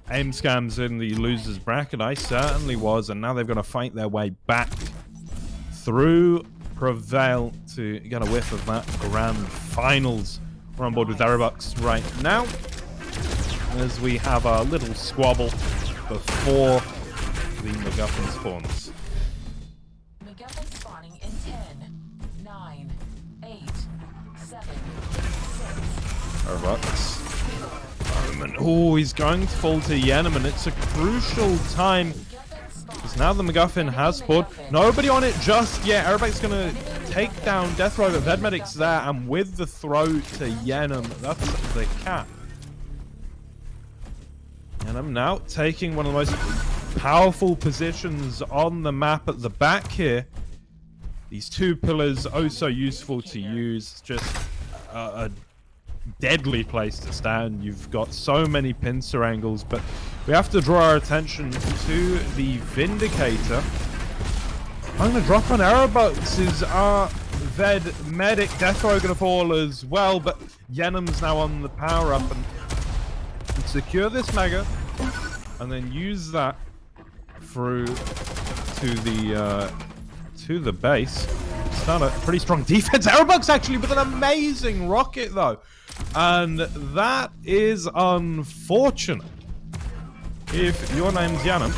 AimScamz in the losers bracket. I certainly was, and now they've got to fight their way back through PreVaiL to get a whiff of that grand finals. We're on board with Diabotical right now, as we have a little squabble before the MacGuffin spawns. MacGuffin spawning in 10, 9, 8, 7, 6. Diabotical. Oh, he's going to fall to Yenem, and it's a crucial time because now the MacGuffin has spawned. Nobody on it just yet. Everybody's going to take down Death Row, but Vedmedic's there, and with the throw to Yenem, that's the cap. Yenem now taking one of the most powerful positions on the map at the back here. These two pillars, oh so useful to use. Just a deadly place to stand. You've got so many pincer angles, but we have to draw our attention to the Vindicator. I'm going to drop on Aerobox. Is our Vedmedic. Death Row going to fall as well, but Yenem's now on the power up and secure this Mega, and then use that through to the base. Start a pretty strong defense. Aerobox actually with an amazing rocket though. And that is unfortunate. If your name's Yenem,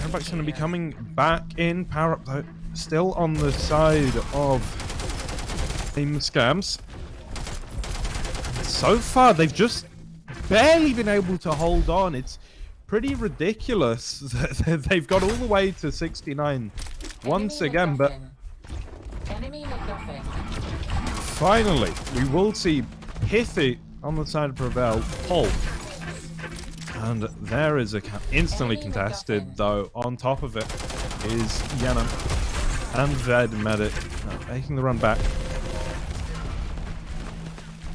Aerobox going to be coming back in. Power up though, still on the side of AimScamz. So far, they've just barely been able to hold on. It's pretty ridiculous that they've got all the way to 69 once again, but finally, we will see Pithy on the side of PreVaiL pull. And there is a cap instantly contested, though. On top of it is Yenem and Vedmedic making the run back.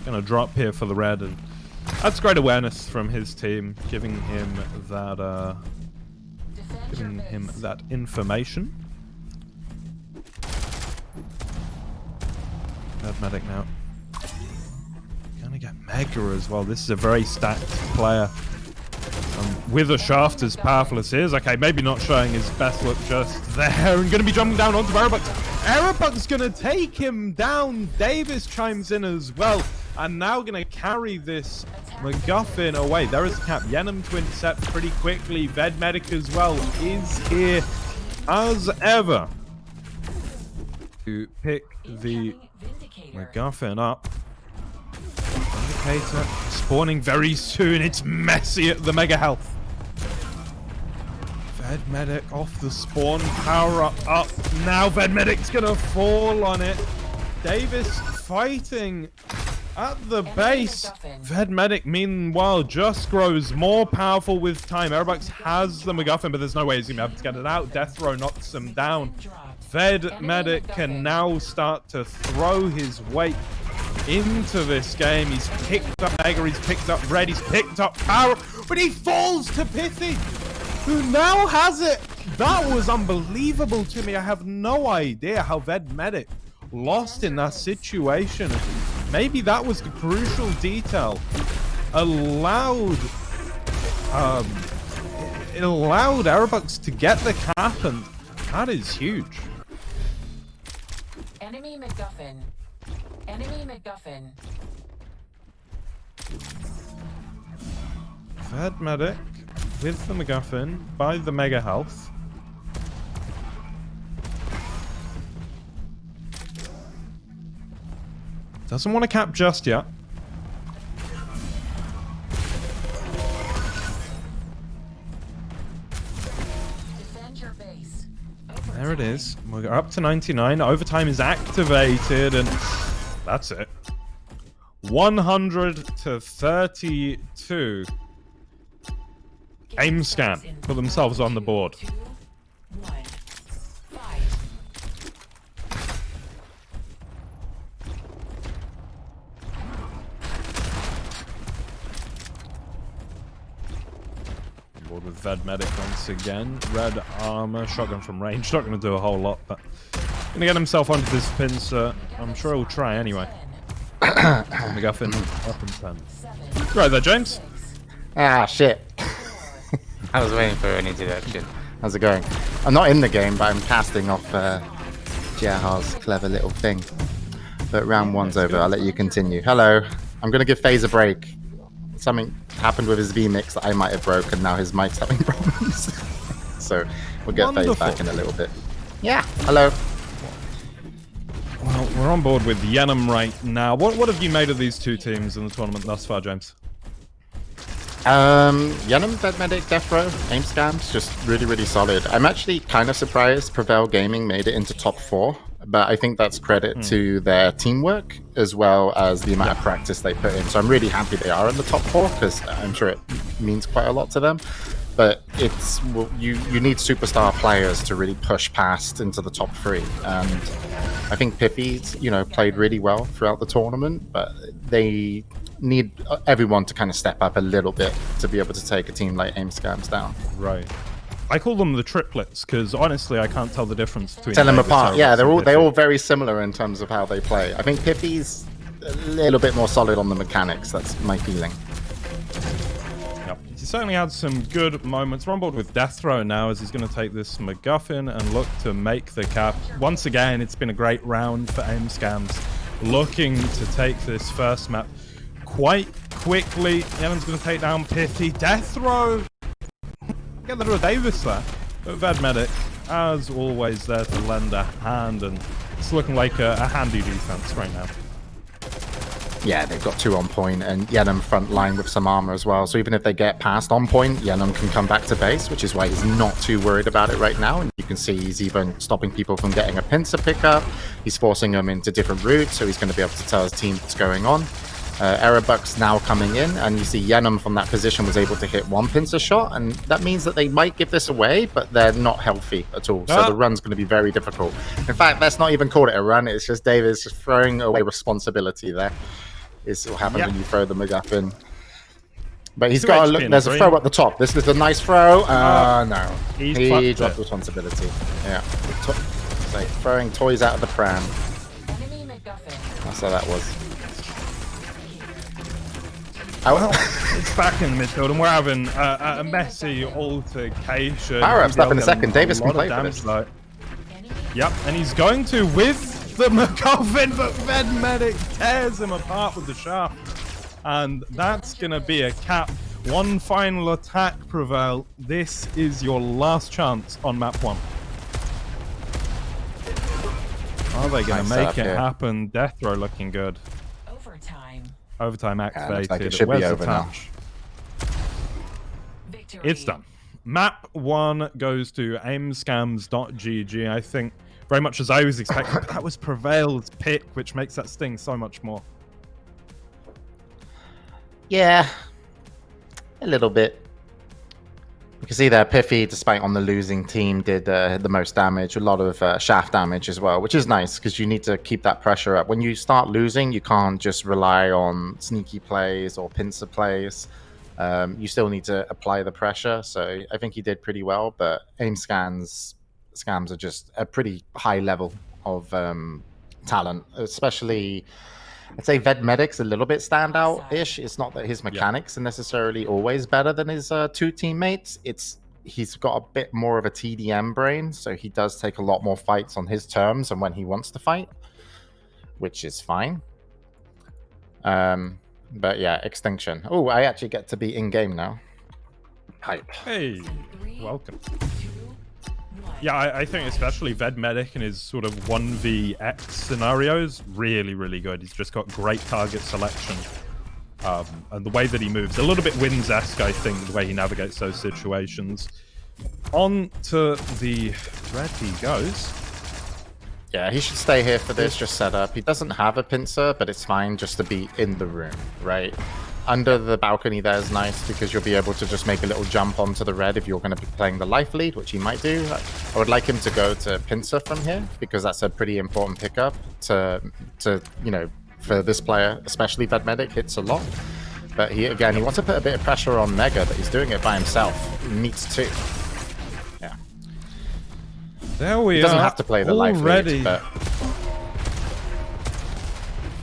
Gonna drop here for the red, and that's great awareness from his team, giving him that information. Vedmedic now. Gonna get Mega as well. This is a very stacked player. With a shaft as powerful as his. Okay, maybe not showing his best look just there. And gonna be jumping down onto Aerobox. Aerobox gonna take him down. Davis chimes in as well. And now gonna carry this MacGuffin away. There is a cap. Yenem to intercept pretty quickly. Vedmedic as well is here as ever to pick the MacGuffin up. Vindicator spawning very soon. It's messy at the mega health. Vedmedic off the spawn. Power up. Now Vedmedic's gonna fall on it. Davis fighting at the base. Vedmedic, meanwhile, just grows more powerful with time. Aerobox has the MacGuffin, but there's no way he's gonna be able to get it out. Death Row knocks him down. Vedmedic can now start to throw his weight into this game. He's picked up Mega, he's picked up Red, he's picked up Power, but he falls to Pithy, who now has it. That was unbelievable to me. I have no idea how Vedmedic lost in that situation. Maybe that was the crucial detail. It allowed Aerobox to get the cap, and that is huge. Enemy MacGuffin. Enemy MacGuffin. Vedmedic with the MacGuffin by the Mega Health. Doesn't want to cap just yet. Defend your base. There it is. We're up to 99. Overtime is activated, and that's it. 100 to 32. AimScamz put themselves on the board. 2, 1, fight. Board with Vedmedic once again. Red armor, shotgun from range. Not going to do a whole lot, but going to get himself onto this pincer. I'm sure he'll try anyway. MacGuffin up in 10. Right there, James. Ah, shit. I was waiting for an introduction. How's it going? I'm not in the game, but I'm casting off Jahar's clever little thing. But round one's over. I'll let you continue. Hello. I'm going to give FaZe a break. Something happened with his VMix that I might have broken. Now his mic's having problems. So we'll get FaZe back in a little bit. Yeah. Hello. Well, we're on board with Yenim right now. What have you made of these two teams in the tournament thus far, James? Yenim, Vedmedic, Death Row, AimScamz, just really solid. I'm actually kind of surprised PreVaiL Gaming made it into top 4, but I think that's credit to their teamwork as well as the amount of practice they put in. So I'm really happy they are in the top 4 because I'm sure it means quite a lot to them. But it's you need superstar players to really push past into the top 3, and I think Piffy's played really well throughout the tournament, but they need everyone to kind of step up a little bit to be able to take a team like AimScamz down. Right. I call them the triplets because honestly, I can't tell the difference between. Tell them Davis, apart. Eris, Yeah, and they're all very similar in terms of how they play. I think Piffy's a little bit more solid on the mechanics. That's my feeling. Yep. He certainly had some good moments. We're on board with Death Row now as he's going to take this MacGuffin and look to make the cap. Once again, it's been a great round for AimScamz, looking to take this first map quite quickly. Yemen's going to take down Piffy. Death Row get the Davis there. But Vedmedic, as always, there to lend a hand, and it's looking like a handy defense right now. Yeah, they've got 2 on point, and Yenim front line with some armor as well. So even if they get past on point, Yenim can come back to base, which is why he's not too worried about it right now. And you can see he's even stopping people from getting a pincer pickup. He's forcing them into different routes, so he's going to be able to tell his team what's going on. Erebux now coming in, and you see Yenim from that position was able to hit 1 pincer shot, and that means that they might give this away, but they're not healthy at all. So the run's going to be very difficult. In fact, let's not even call it a run. It's just Davis just throwing away responsibility there. Is what happens when you throw the MacGuffin. But he's got to look. There's a throw at the top. This is a nice throw. No. He dropped responsibility. Yeah. It's like throwing toys out of the pram. That's how that was. Well, it's back in the midfield, and we're having a messy altercation. Power up's up in a second. Davis can play for this. Yep, and he's going to with the MacGuffin, but Vedmedic tears him apart with the shaft. And that's going to be a cap. One final attack, PreVaiL. This is your last chance on map 1. Are they going to make it happen? Death Row looking good. Overtime activated. Like it should be over now. It's done. Map 1 goes to aimscamz.gg. I think very much as I was expecting, but that was PreVail's pick, which makes that sting so much more. Yeah, a little bit. You can see there, Piffy, despite on the losing team, did the most damage, a lot of shaft damage as well, which is nice because you need to keep that pressure up. When you start losing, you can't just rely on sneaky plays or pincer plays. You still need to apply the pressure, so I think he did pretty well, but AimScamz are just a pretty high level of talent, especially... I'd say Vedmedic's a little bit standout-ish. It's not that his mechanics are necessarily always better than his 2 teammates. He's got a bit more of a TDM brain, so he does take a lot more fights on his terms and when he wants to fight, which is fine. But yeah, Extinction. Oh, I actually get to be in-game now. Hype. Hey, welcome. Yeah, I think especially Vedmedic in his sort of 1vx scenarios, really, really good. He's just got great target selection. And the way that he moves, a little bit Wins-esque, I think, the way he navigates those situations. On to the red he goes. Yeah, he should stay here for this, just set up. He doesn't have a pincer, but it's fine just to be in the room, right? Under the balcony there is nice because you'll be able to just make a little jump onto the red if you're going to be playing the life lead, which he might do. I would like him to go to pincer from here because that's a pretty important pickup to you know, for this player, especially Vedmedic, hits a lot. But he wants to put a bit of pressure on Mega, but he's doing it by himself. He needs to. Yeah. There we are. He doesn't have to play the life lead, but...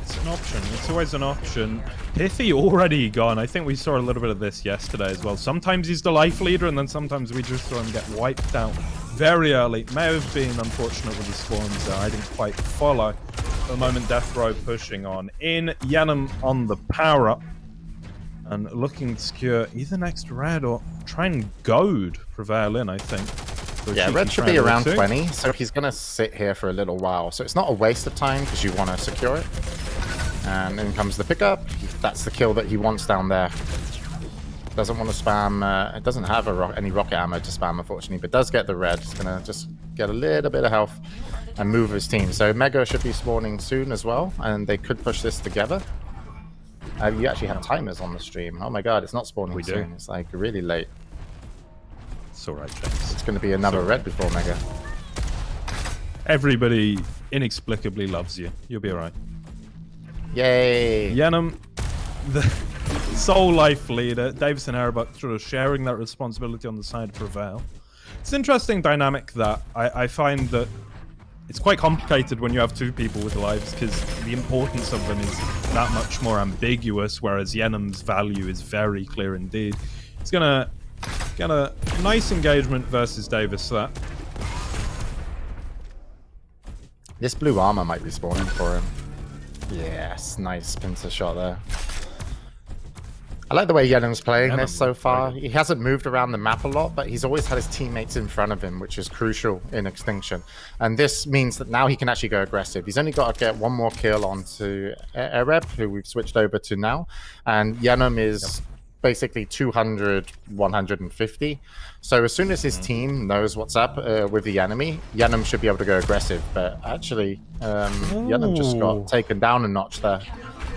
It's option. It's always an option. Pithy already gone. I think we saw a little bit of this yesterday as well. Sometimes he's the life leader, and then sometimes we just saw him get wiped out very early. May have been unfortunate with the spawns there. I didn't quite follow. At the moment, Death Row pushing on in. Yenem on the power-up. And looking to secure either next red or try and goad PreVaiL in, I think. Yeah, red should be around 20, so he's going to sit here for a little while. So it's not a waste of time because you want to secure it. And in comes the pickup. That's the kill that he wants down there. Doesn't want to spam. It doesn't have any rocket ammo to spam, unfortunately, but does get the red. It's going to just get a little bit of health and move his team. So Mega should be spawning soon as well, and they could push this together. You actually have timers on the stream. Oh my god, it's not spawning soon. It's like really late. It's alright, James. It's going to be another red before Mega. Everybody inexplicably loves you. You'll be alright. Yay! Yenem, the sole life leader. Davis and Arabuck sort of sharing that responsibility on the side of PreVaiL. It's an interesting dynamic that I find that it's quite complicated when you have two people with lives because the importance of them is that much more ambiguous, whereas Yenem's value is very clear indeed. It's gonna get a nice engagement versus Davis. That this blue armor might be spawning for him. Yes, nice pincer shot there. I like the way Yenem's playing this so far. He hasn't moved around the map a lot, but he's always had his teammates in front of him, which is crucial in Extinction. And this means that now he can actually go aggressive. He's only got to get one more kill onto Ereb, who we've switched over to now. And Yenem is basically 200, 150. So as soon as his team knows what's up with the enemy, Yenem should be able to go aggressive. But actually, Yenem just got taken down a notch there.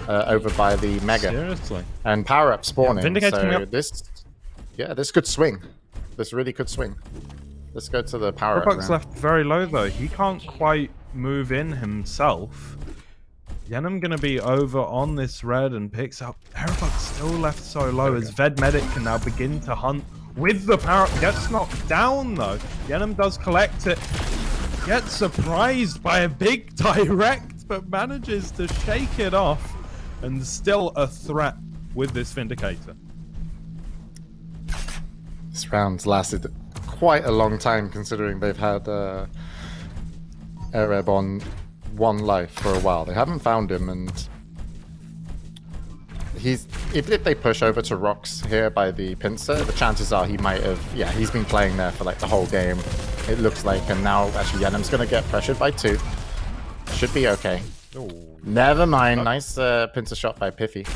Over by the Mega. Seriously. And power up spawning. Yeah, so this could swing. This really could swing. Let's go to the power up. Arabuck's left very low though. He can't quite move in himself. Yenem gonna be over on this red and picks up. Arabuck's still left so low as Vedmedic can now begin to hunt with the power up. Gets knocked down though. Yenem does collect it. Gets surprised by a big direct, but manages to shake it off. And still a threat with this Vindicator. This round's lasted quite a long time considering they've had Ereb on one life for a while. They haven't found him, and if they push over to rocks here by the pincer, the chances are he might have, he's been playing there for like the whole game, it looks like, and now actually Yenem's going to get pressured by 2. Should be okay. Ooh. Never mind. Nice pincer shot by Piffy.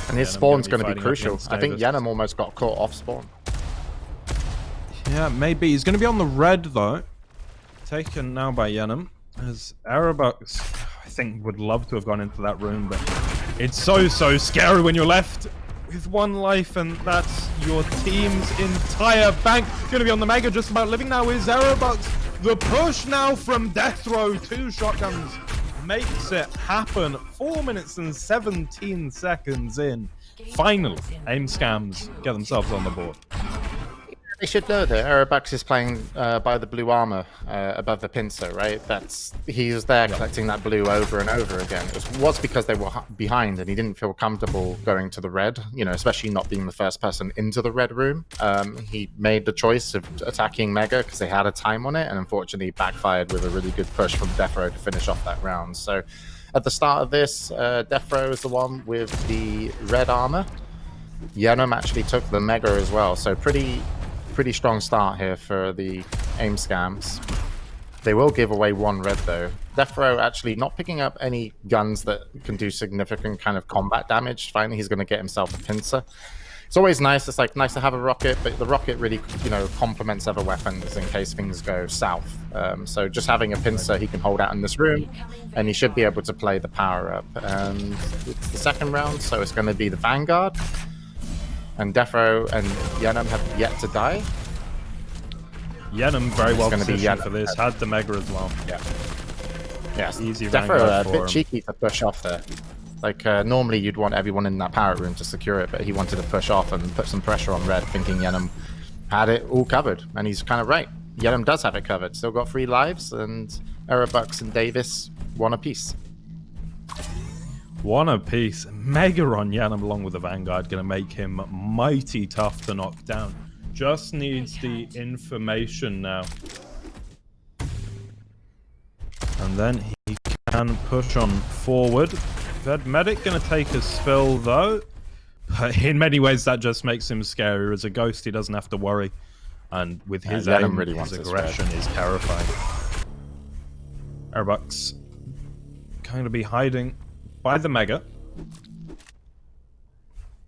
And his spawn's going to be crucial. I think Yenem almost got caught off spawn. Yeah, maybe. He's going to be on the red, though. Taken now by Yenem. As Arabuck, I think, would love to have gone into that room, but it's so scary when you're left with 1 life, and that's your team's entire bank. Going to be on the Mega, just about living now is Arabuck. The push now from Death Row, 2 shotguns makes it happen. 4 minutes and 17 seconds in. Finally, AimScamz get themselves on the board. They should know that Arabuck is playing by the blue armor above the pincer, right? He was there collecting that blue over and over again. It was because they were behind and he didn't feel comfortable going to the red, especially not being the first person into the red room. He made the choice of attacking Mega because they had a time on it, and unfortunately backfired with a really good push from Death Row to finish off that round. So at the start of this, Death Row is the one with the red armor. Yenem actually took the Mega as well, so pretty strong start here for the AimScamz. They will give away 1 red though. Death Row actually not picking up any guns that can do significant kind of combat damage. Finally, he's going to get himself a pincer. It's always nice. It's like nice to have a rocket, but the rocket really, complements other weapons in case things go south. So just having a pincer he can hold out in this room, and he should be able to play the power up. And it's the second round, so it's going to be the Vanguard. And Death Row and Yenem have yet to die. Yenem very well positioned for this. Had the Mega as well. Yeah. Yes. Easy Death Row a bit him. cheeky to push off there. Like normally you'd want everyone in that power room to secure it, but he wanted to push off and put some pressure on red, thinking Yenem had it all covered. And he's kind of right. Yenem does have it covered. Still got 3 lives, and Aerobucks and Davis, one apiece. One apiece. Mega on Yanum along with the Vanguard going to make him mighty tough to knock down. Just needs the information now. And then he can push on forward. Vedmedic going to take a spill though. But in many ways that just makes him scarier. As a ghost he doesn't have to worry. And with his aim, really his aggression is terrifying. Airbucks going to be hiding by the Mega.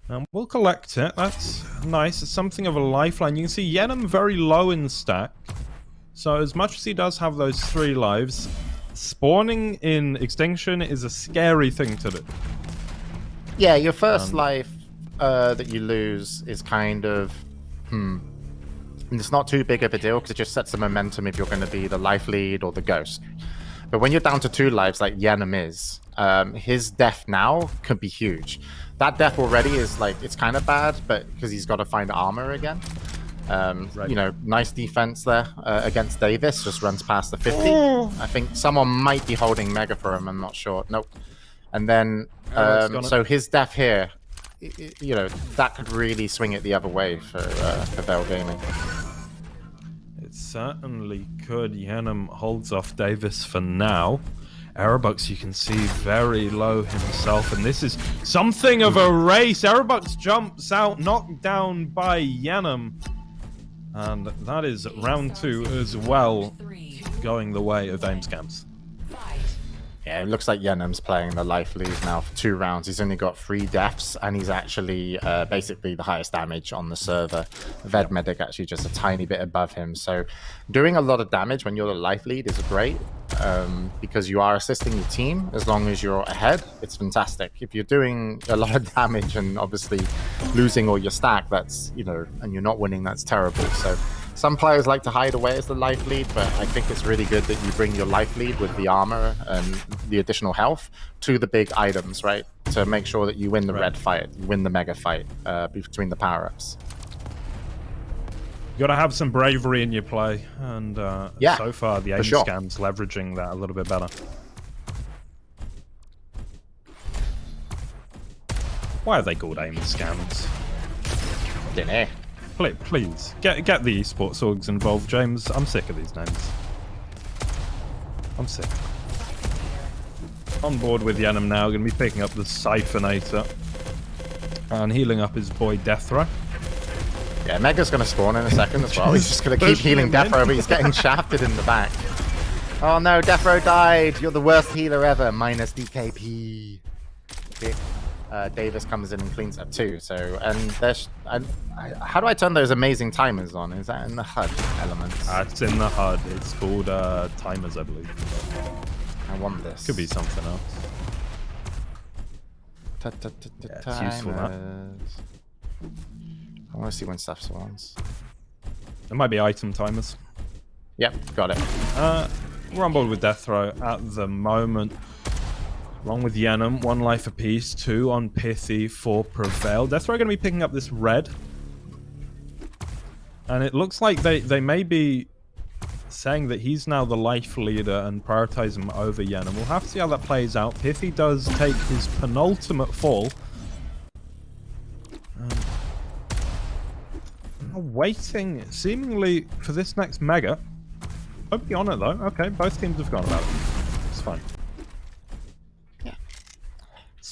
And we'll collect it. That's nice. It's something of a lifeline. You can see Yenum very low in stack. So as much as he does have those 3 lives, spawning in Extinction is a scary thing to do. Yeah, your first life that you lose is kind of... It's not too big of a deal because it just sets the momentum if you're going to be the life lead or the ghost. But when you're down to 2 lives like Yenum is, his death now could be huge. That death already is like, it's kind of bad, but because he's got to find armor again. You know, nice defense there against Davis, just runs past the 50. I think someone might be holding Mega for him, I'm not sure. Nope. And then, so his death here, you know, that could really swing it the other way for PreVaiL Gaming. It certainly could. Yenum holds off Davis for now. Aerobucks, you can see, very low himself, and this is something of a race. Aerobucks jumps out, knocked down by Yenum, and that is round 2 as well, going the way of AimScamz. Yeah, it looks like Yenum's playing the life lead now for 2 rounds. He's only got 3 deaths, and he's actually basically the highest damage on the server. Vedmedic actually just a tiny bit above him. So doing a lot of damage when you're the life lead is great, because you are assisting your team. As long as you're ahead, it's fantastic. If you're doing a lot of damage and obviously losing all your stack, that's, you know, and you're not winning, that's terrible. So some players like to hide away as the life lead, but I think it's really good that you bring your life lead with the armor and the additional health to the big items, right? To make sure that you win the red fight, you win the mega fight between the power-ups. You got to have some bravery in your play, and yeah, so far the AimScamz leveraging that a little bit better. Why are they called AimScamz? Dunno. Please, get the esports orgs involved, James. I'm sick of these names. I'm sick. On board with Yenum now, going to be picking up the Siphonator and healing up his boy Deathro. Yeah, Mega's going to spawn in a second as well. He's just going to keep healing Deathro, but he's getting shafted in the back. Oh no, Deathro died! You're the worst healer ever, minus DKP. Davis comes in and cleans up too. So, and there's, how do I turn those amazing timers on? Is that in the HUD elements? It's in the HUD. It's called timers, I believe. I want this. Could be something else. It's useful, that. I want to see when stuff spawns. It might be item timers. Yep, got it. We're on board with Deathro at the moment. Along with Yenum, 1 life apiece, 2 on Pithy for PreVaiL. Deathro going to be picking up this red. And it looks like they may be saying that he's now the life leader and prioritize him over Yenum. We'll have to see how that plays out. Pithy does take his penultimate fall. Waiting seemingly for this next mega. Hope be on it though. Okay, both teams have gone about it. It's fine.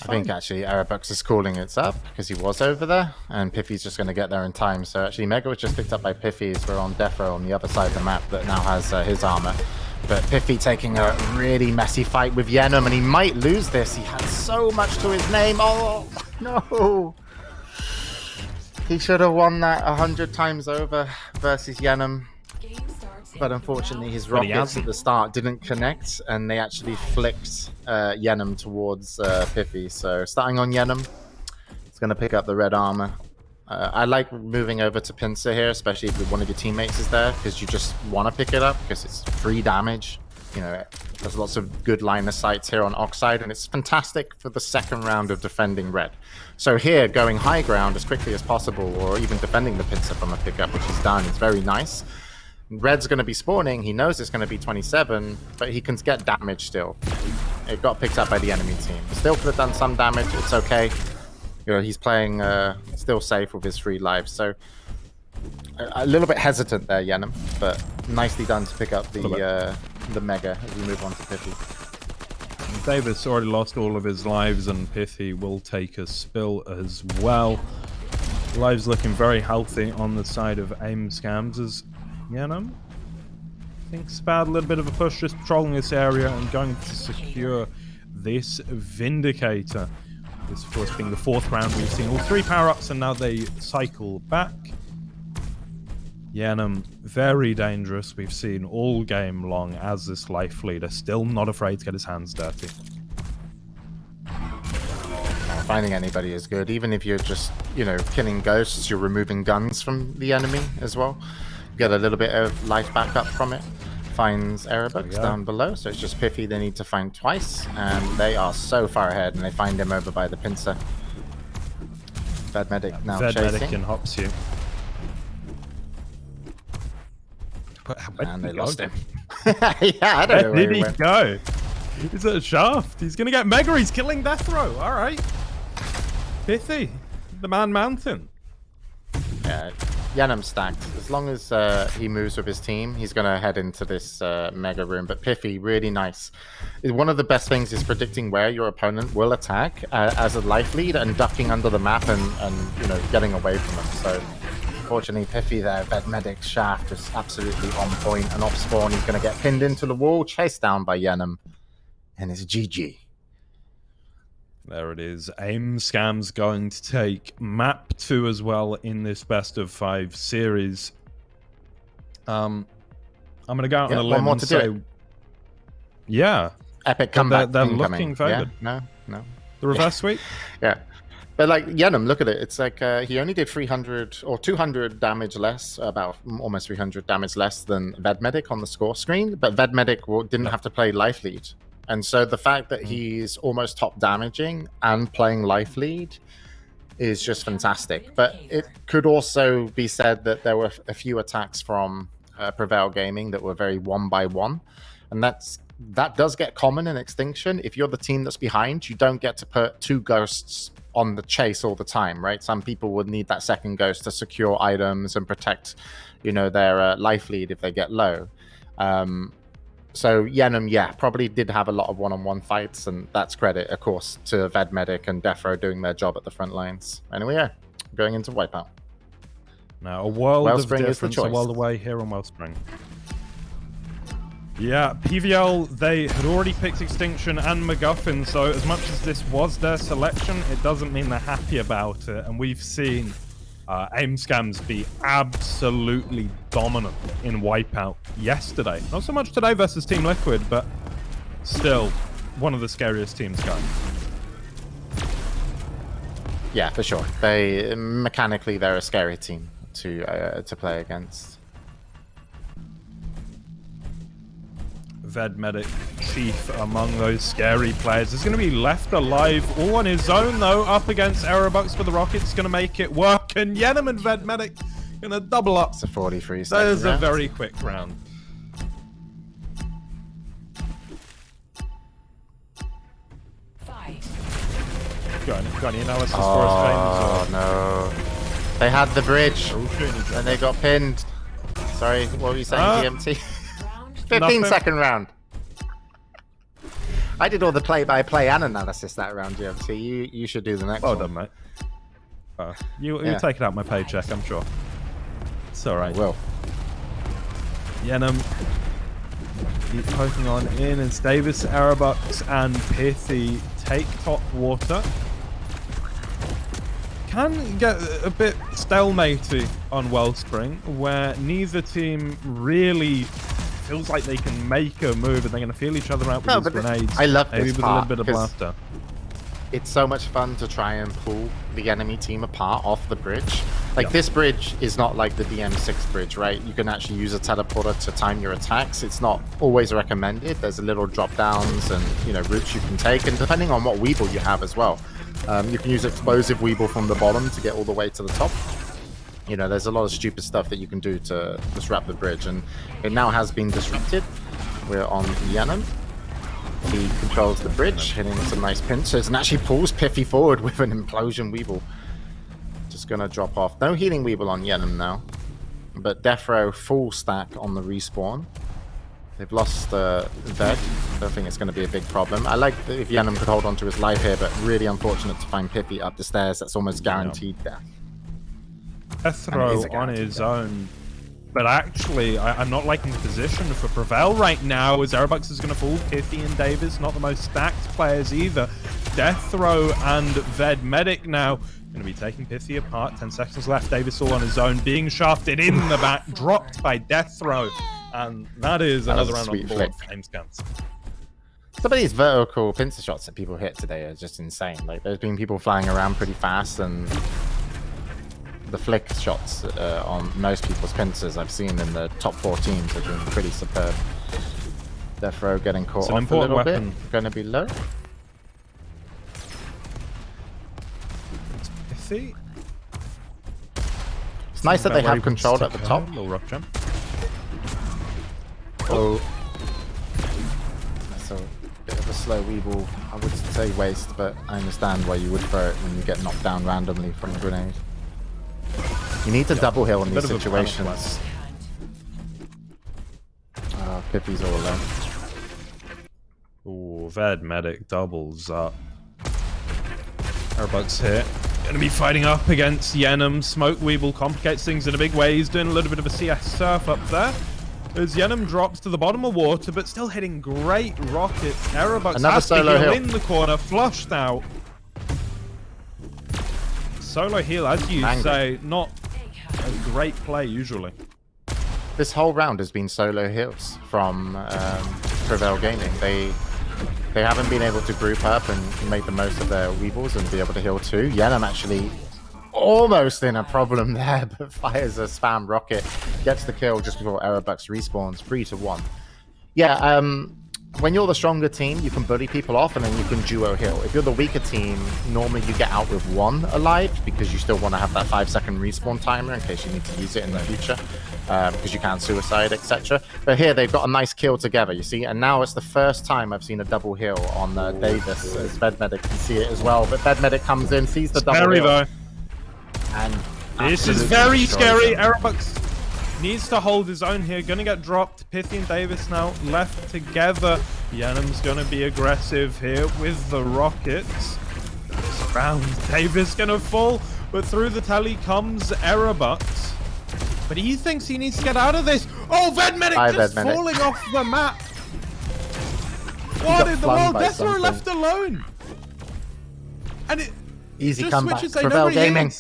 I think actually Aerobucks is calling it up because he was over there, and Piffy's just going to get there in time. So actually Mega was just picked up by Piffy as we're on Defro on the other side of the map that now has his armor. But Piffy taking a really messy fight with Yenum, and he might lose this. He had so much to his name. Oh, no. He should have won that 100 times over versus Yenum. But unfortunately, his rockets at the start didn't connect, and they actually flicked Yenum towards Piffy. So starting on Yenum, it's going to pick up the red armor. I like moving over to Pincer here, especially if one of your teammates is there, because you just want to pick it up, because it's free damage. You know, there's lots of good line of sights here on Oxide, and it's fantastic for the second round of defending red. So here, going high ground as quickly as possible, or even defending the Pincer from a pickup, which is done, it's very nice. Red's going to be spawning. He knows it's going to be 27, but he can get damage still. It got picked up by the enemy team. Still could have done some damage. It's okay. You know, he's playing still safe with his 3 lives. So a little bit hesitant there, Yenem, but nicely done to pick up the Mega as we move on to Pithy. Davis already lost all of his lives, and Pithy will take a spill as well. Lives looking very healthy on the side of AimScamz as Yenem thinks about a little bit of a push, just patrolling this area and going to secure this Vindicator. This, of course, being the 4th round. We've seen all 3 power-ups, and now they cycle back. Yenem, very dangerous. We've seen all game long as this life leader, still not afraid to get his hands dirty. Finding anybody is good. Even if you're just, you know, killing ghosts, you're removing guns from the enemy as well. Get a little bit of life back up from it. Finds Aerobugs down below, so it's just Pithy they need to find twice, and they are so far ahead, and they find him over by the pincer. Vedmedic now chasing. and hops you. And they lost him. Yeah, I don't know where did he go? He's at a shaft. He's gonna get Mega. He's killing Death Row. All right. Pithy, the man mountain. Yeah, Yenem's stacked. As long as he moves with his team, he's going to head into this Mega room. But Pithy, really nice. One of the best things is predicting where your opponent will attack as a life lead and ducking under the map and you know, getting away from them. So, unfortunately, Pithy there, Vedmedic's shaft is absolutely on point. And off spawn, he's going to get pinned into the wall, chased down by Yenem. And it's GG. There it is. AimScamz going to take map 2 as well in this best of 5 series. I'm going to go out on a limb and say, yeah, epic comeback. They're looking favored. Yeah, no. The reverse sweep. Yeah, but like Yenem, look at it. It's like he only did 300 or 200 damage less, about almost 300 damage less than Vedmedic on the score screen. But Vedmedic didn't have to play life lead. And so the fact that he's almost top damaging and playing life lead is just fantastic. But it could also be said that there were a few attacks from PreVaiL Gaming that were very 1-by-1. And that does get common in Extinction. If you're the team that's behind, you don't get to put 2 ghosts on the chase all the time, right? Some people would need that second ghost to secure items and protect, you know, their life lead if they get low. So Yenem, yeah, probably did have a lot of one-on-one fights, and that's credit, of course, to Vedmedic and Defro doing their job at the front lines. Anyway, yeah, going into Wipeout. Now, a world of Wellspring is the difference, a choice. world away here on Wellspring. Yeah, PVL, they had already picked Extinction and MacGuffin, so as much as this was their selection, it doesn't mean they're happy about it, and we've seen AimScamz be absolutely dominant in Wipeout yesterday. Not so much today versus Team Liquid, but still one of the scariest teams going. Yeah, for sure. Mechanically, they're a scary team to play against. Vedmedic, chief among those scary players, is going to be left alive all on his own, though, up against Aerobucks for the Rockets. Going to make it work, and Yenem and Vedmedic going to double up. It's a 43 That second is a very quick round. Got any analysis for us, James? Oh, no. They had the bridge, and they got pinned. Sorry, what were you saying, GMT? 15-second round. I did all the play-by-play and analysis that round, GMT. You should do the next one. Well done, mate. You'll take it out my paycheck, I'm sure. It's alright. I will. Yenem keep poking on in as Davis, Aerobucks, and Pithy take top water. Can get a bit stalematy on Wellspring, where neither team really feels like they can make a move, and they're going to feel each other out with these grenades. I love maybe this with part, a little bit of laughter. It's so much fun to try and pull the enemy team apart off the bridge. Like, this bridge is not like the DM6 bridge, right? You can actually use a teleporter to time your attacks. It's not always recommended. There's a little drop downs and, you know, routes you can take, and depending on what Weeble you have as well. You can use explosive Weeble from the bottom to get all the way to the top. You know, there's a lot of stupid stuff that you can do to disrupt the bridge, and it now has been disrupted. We're on Yanam. He controls the bridge, hitting some nice pinches, and actually pulls Piffy forward with an implosion Weevil. Just gonna drop off. No healing Weevil on Yanam now, but Defro full stack on the respawn. They've lost Ved. Don't think it's going to be a big problem. I like if Yanam could hold on to his life here, but really unfortunate to find Pippy up the stairs. That's almost guaranteed death. A throw on his own. But actually, I'm not liking the position for PreVaiL right now, as Aerobucks is going to fall. Piffy and Davis, not the most stacked players either. Death Throw and Ved Medic now going to be taking Piffy apart. 10 seconds left. Davis all on his own, being shafted in the back, dropped by Death Throw. And that is another round on the board for AimScamz. Some of these vertical pincer shots that people hit today are just insane. Like, there's been people flying around pretty fast, and the flick shots on most people's pincers I've seen in the top 4 teams have been pretty superb. Death Row getting caught off a little bit. Going to be low. Piffy. It's nice that they have control at the top. Little rock jump. Oh. So, bit of a slow Weevil. I would say waste, but I understand why you would throw it when you get knocked down randomly from a grenade. You need to double heal in these situations. Pippy's all alone. Ooh, Ved Medic doubles up. Aerobucks here. Gonna be fighting up against Yanam. Smoke Weevil complicates things in a big way. He's doing a little bit of a CS surf up there. As Yanam drops to the bottom of water, but still hitting great rockets. Aerobucks has to heal in the corner, flushed out. Solo heal, as you say, not a great play usually. This whole round has been solo heals from PreVaiL Gaming. They haven't been able to group up and make the most of their Weevils and be able to heal too. Yanam actually almost in a problem there, but fires a spam rocket, gets the kill just before Aerobucks respawns, 3-1. Yeah, when you're the stronger team, you can bully people off and then you can duo heal. If you're the weaker team, normally you get out with 1 alive because you still want to have that 5-second respawn timer in case you need to use it in the future, because you can't suicide, etc. But here they've got a nice kill together, you see, and now it's the first time I've seen a double heal on Davis, as Vedmedic can see it as well. But Vedmedic comes in, sees the double heal. Though. And this is very scary. Aerobucks needs to hold his own here. Gonna get dropped. Piffy and Davis now left together. Yanam's gonna be aggressive here with the rockets. This round, Davis gonna fall, but through the tally comes Aerobucks. But he thinks he needs to get out of this. Oh, Vedmedic just falling off the map. What in the world? Death Row left alone. And it easy just comeback. switches. They PreVaiL Gaming.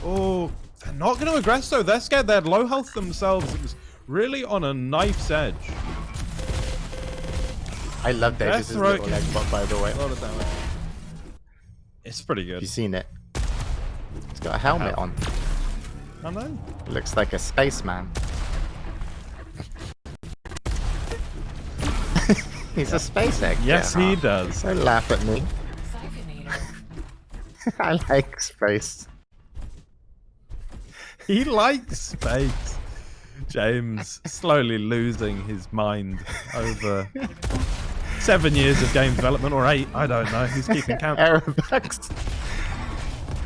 Oh, they're not going to aggress though. They're scared. They had low health themselves. It was really on a knife's edge. I love Davis's little leg bot, by the way. A lot of damage. It's pretty good. Have you seen it? He's got a helmet on. I know. Looks like a spaceman. He's a space egg. Yes, he does. Don't laugh at me. I like space. He likes space. James slowly losing his mind over 7 years of game development, or 8, I don't know. He's keeping count. Aerobucks.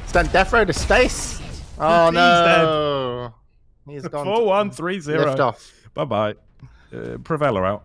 Sent Death Row to space. Oh no. He's gone. 4-1, 3-0. Lift off. Bye-bye. PreVaiL are out.